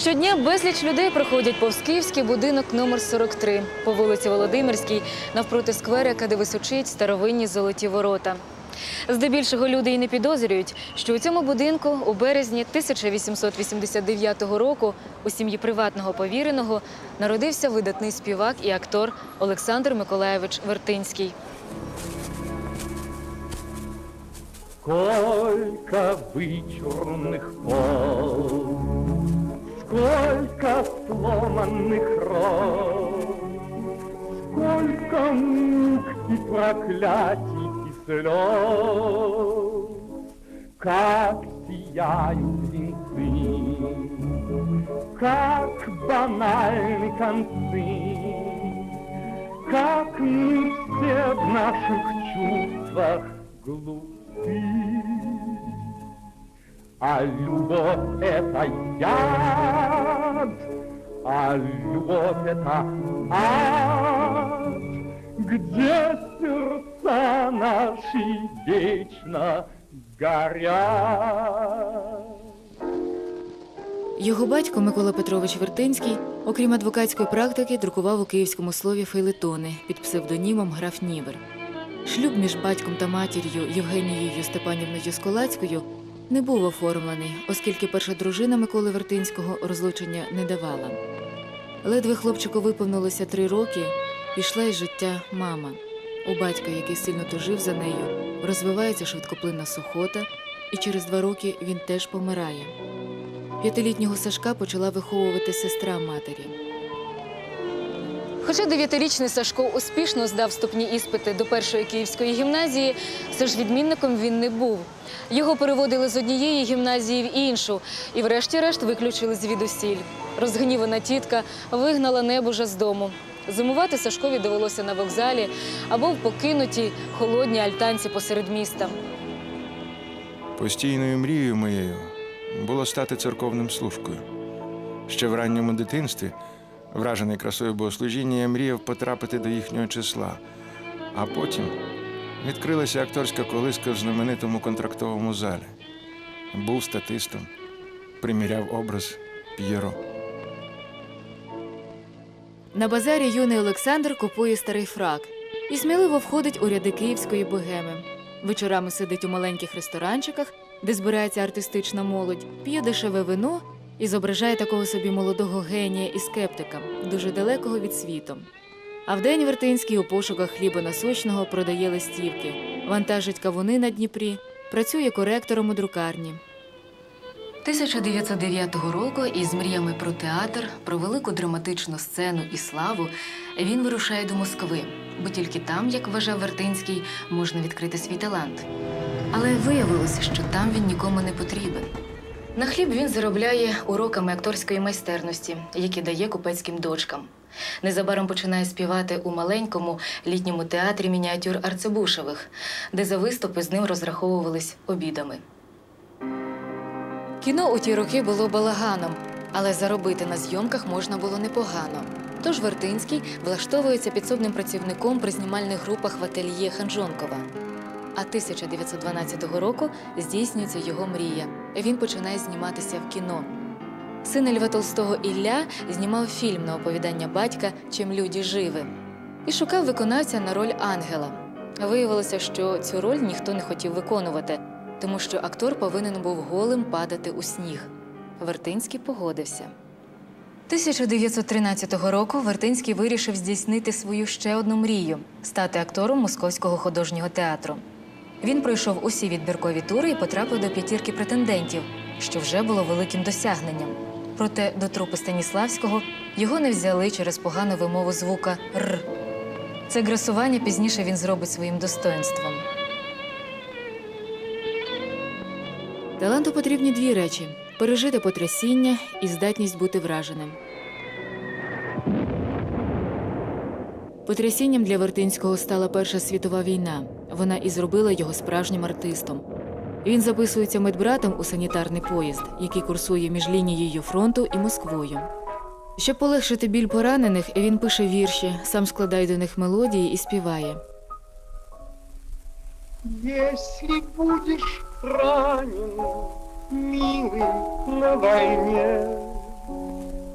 Щодня безліч людей проходять повз київський будинок номер 43 по вулиці Володимирській, навпроти скверика, де височить старовинні золоті ворота. Здебільшого люди й не підозрюють, що у цьому будинку у березні 1889 року у сім'ї приватного повіреного народився видатний співак і актор Олександр Миколайович Вертинський. Сколько вычурных фол, сколько сломанных роз, сколько мук и проклятий и слез, как сияют венцы, как банальны концы, как мы все в наших чувствах глупы. А любовь — это яд, а любовь — это ад, где сердца наши вечно горят. Його батько Микола Петрович Вертинський, окрім адвокатської практики, друкував у Київському слові фейлетони під псевдонімом граф Нівер. Шлюб між батьком та матір'ю Євгенією Степанівною Сколацькою не був оформлений, оскільки перша дружина Миколи Вертинського розлучення не давала. Ледве хлопчику виповнилося 3 роки, пішла із життя мама. У батька, який сильно тужив за нею, розвивається швидкоплинна сухота, і через 2 роки він теж помирає. 5-літнього Сашка почала виховувати сестра матері. Хоча 9-річний Сашко успішно здав вступні іспити до першої київської гімназії, все ж відмінником він не був. Його переводили з однієї гімназії в іншу і врешті-решт виключили звідусіль. Розгнівана тітка вигнала небожа з дому. Зимувати Сашкові довелося на вокзалі або в покинутій холодній альтанці посеред міста. Постійною мрією моєю було стати церковним служкою. Ще в ранньому дитинстві, вражений красою богослужіння, я мріяв потрапити до їхнього числа. А потім відкрилася акторська колиска в знаменитому контрактовому залі. Був статистом, приміряв образ П'єро. На базарі юний Олександр купує старий фрак і сміливо входить у ряди київської богеми. Вечорами сидить у маленьких ресторанчиках, де збирається артистична молодь, п'є дешеве вино і зображає такого собі молодого генія і скептика, дуже далекого від світу. А вдень Вертинський у пошуках хліба насущного продає листівки, вантажить кавуни на Дніпрі, працює коректором у друкарні. 1909 року із мріями про театр, про велику драматичну сцену і славу він вирушає до Москви, бо тільки там, як вважав Вертинський, можна відкрити свій талант. Але виявилося, що там він нікому не потрібен. На хліб він заробляє уроками акторської майстерності, які дає купецьким дочкам. Незабаром починає співати у маленькому літньому театрі мініатюр Арцебушевих, де за виступи з ним розраховувались обідами. Кіно у ті роки було балаганом, але заробити на зйомках можна було непогано. Тож Вертинський влаштовується підсобним працівником при знімальних групах в ательє Ханжонкова. А 1912 року здійснюється його мрія. Він починає зніматися в кіно. Син Льва Толстого Ілля знімав фільм на оповідання батька «Чим люди живі» і шукав виконавця на роль ангела. Виявилося, що цю роль ніхто не хотів виконувати, тому що актор повинен був голим падати у сніг. Вертинський погодився. 1913 року Вертинський вирішив здійснити свою ще одну мрію – стати актором Московського художнього театру. Він пройшов усі відбіркові тури і потрапив до 5 претендентів, що вже було великим досягненням. Проте до трупи Станіславського його не взяли через погану вимову звука «р». Це грасування пізніше він зробить своїм достоїнством. Таланту потрібні 2 речі – пережити потрясіння і здатність бути враженим. Потрясінням для Вертинського стала Перша світова війна. Вона і зробила його справжнім артистом. Він записується медбратом у санітарний поїзд, який курсує між лінією фронту і Москвою. Щоб полегшити біль поранених, він пише вірші, сам складає до них мелодії і співає. Если будешь ранен, милый, на войне,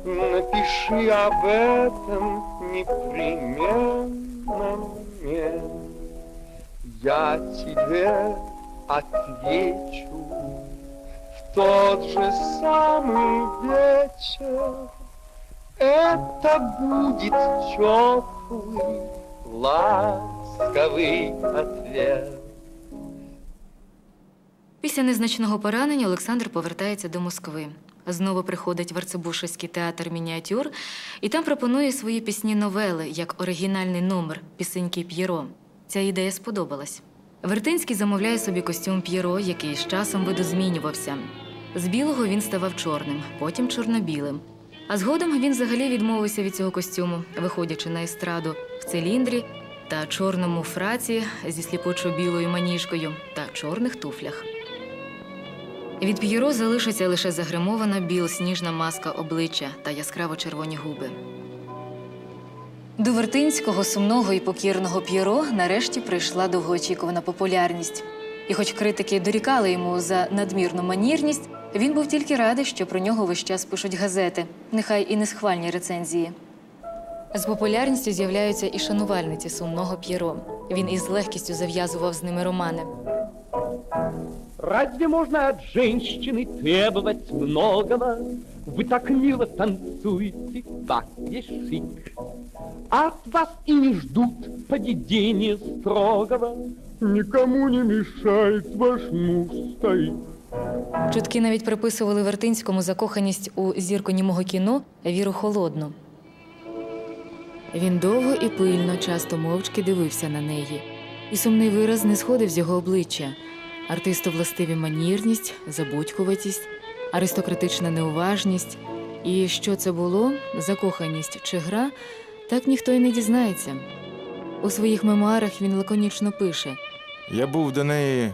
напиши об этом непременно мне. Я тебе отвечу в тот же самый вечер. Это будет теплый, ласковый ответ. Після незначного поранення Олександр повертається до Москви. Знову приходить в Арцебушевський театр мініатюр і там пропонує свої пісні-новели як оригінальний номер «Пісеньки П'єро». Ця ідея сподобалась. Вертинський замовляє собі костюм П'єро, який з часом видозмінювався. З білого він ставав чорним, потім чорно-білим. А згодом він взагалі відмовився від цього костюму, виходячи на естраду в циліндрі та чорному фраці зі сліпучо-білою маніжкою та чорних туфлях. Від П'єро залишиться лише загримована білосніжна маска обличчя та яскраво-червоні губи. До Вертинського сумного і покірного П'єро нарешті прийшла довгоочікувана популярність. І хоч критики дорікали йому за надмірну манірність, він був тільки радий, що про нього весь час пишуть газети, нехай і несхвальні рецензії. З популярністю з'являються і шанувальниці сумного П'єро. Він із легкістю зав'язував з ними романи. Разве можно от женщины требовать многого? Вы так мило танцуете, так есть шик. От вас и не ждут поведения строгого. Никому не мешает ваш муж стоит. Чутки навіть приписували Вертинському закоханість у зірку німого кіно Віру Холодну. Він довго і пильно, часто мовчки дивився на неї. І сумний вираз не сходив з його обличчя. Артисту властиві манірність, забудькуватість, аристократична неуважність. І що це було – закоханість чи гра – так ніхто й не дізнається. У своїх мемуарах він лаконічно пише: Я був до неї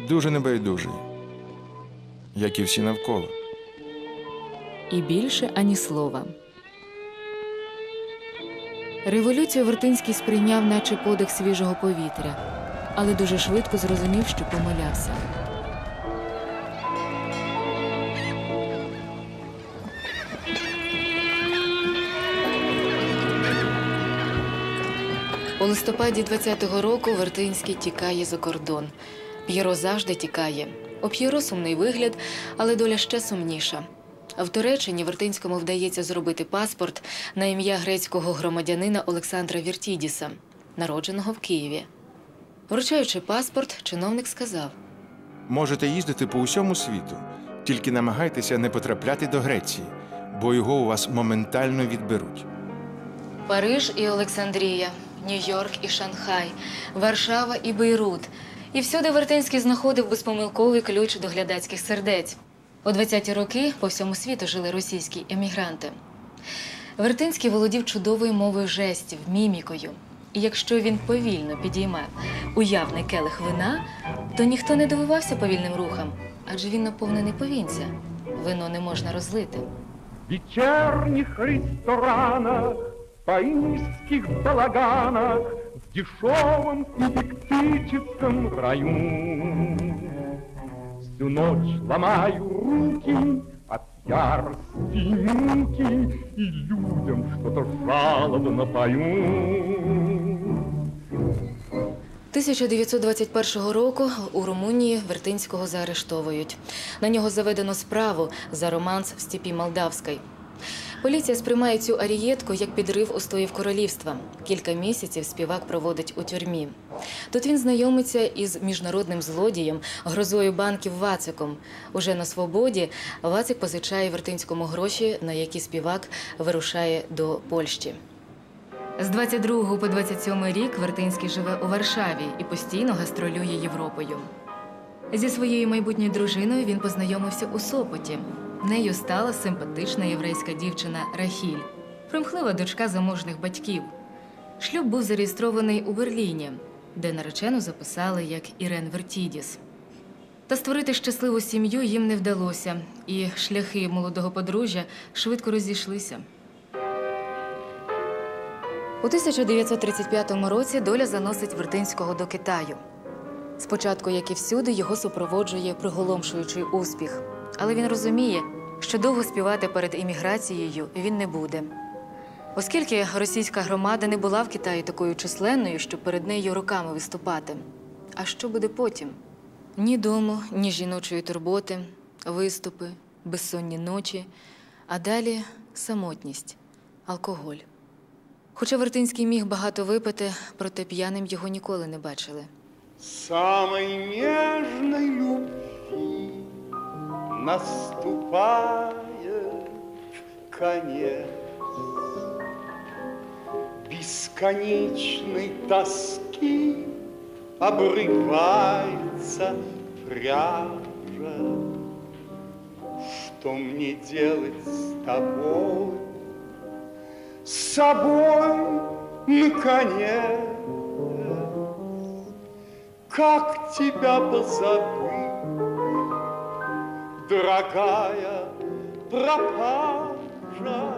дуже небайдужий, як і всі навколо. і більше ані слова. Революцію Вертинський сприйняв наче подих свіжого повітря, але дуже швидко зрозумів, що помилявся. У листопаді 20-го року Вертинський тікає за кордон. П'єро завжди тікає. У П'єро сумний вигляд, але доля ще сумніша. В Туреччині Вертинському вдається зробити паспорт на ім'я грецького громадянина Олександра Віртідіса, народженого в Києві. Вручаючи паспорт, чиновник сказав: Можете їздити по усьому світу, тільки намагайтеся не потрапляти до Греції, бо його у вас моментально відберуть. Париж і Олександрія, Нью-Йорк і Шанхай, Варшава і Бейрут. І всюди Вертинський знаходив безпомилковий ключ до глядацьких сердець. У 20-ті роки по всьому світу жили російські емігранти. Вертинський володів чудовою мовою жестів, мімікою. І якщо він повільно підіймав уявний келих вина, то ніхто не дивувався повільним рухам, адже він наповнений повінця. Вино не можна розлити. В вечерних ресторанах, парижских балаганах, в дешевом электрическом раю. Всю ночь ломаю руки от ярости и муки, и людям что-то жалобно пою. 1921 року у Румунії Вертинського заарештовують. На нього заведено справу за романс в степі Молдавській. Поліція сприймає цю арієтку як підрив устоїв королівства. Кілька місяців співак проводить у тюрмі. Тут він знайомиться із міжнародним злодієм, грозою банків Вациком. Уже на свободі Вацик позичає Вертинському гроші, на які співак вирушає до Польщі. З 22 по 27 рік Вертинський живе у Варшаві і постійно гастролює Європою. Зі своєю майбутньою дружиною він познайомився у Сопоті. Нею стала симпатична єврейська дівчина Рахіль, примхлива дочка заможних батьків. Шлюб був зареєстрований у Берліні, де наречену записали як Ірен Вертідіс. Та створити щасливу сім'ю їм не вдалося, і шляхи молодого подружжя швидко розійшлися. У 1935 році доля заносить Вертинського до Китаю. Спочатку, як і всюди, його супроводжує приголомшуючий успіх. Але він розуміє, що довго співати перед еміграцією він не буде. Оскільки російська громада не була в Китаї такою численною, щоб перед нею роками виступати. А що буде потім? Ні дому, ні жіночої турботи, виступи, безсонні ночі, а далі самотність, алкоголь. Хоча Вертинський міг багато випити, проте п'яним його ніколи не бачили. Самой нежной любви наступает конец. Бесконечной тоски обрывается пряжа. Что мне делать с тобой? С собой, наконец. Как тебя позабыть, дорогая пропажа?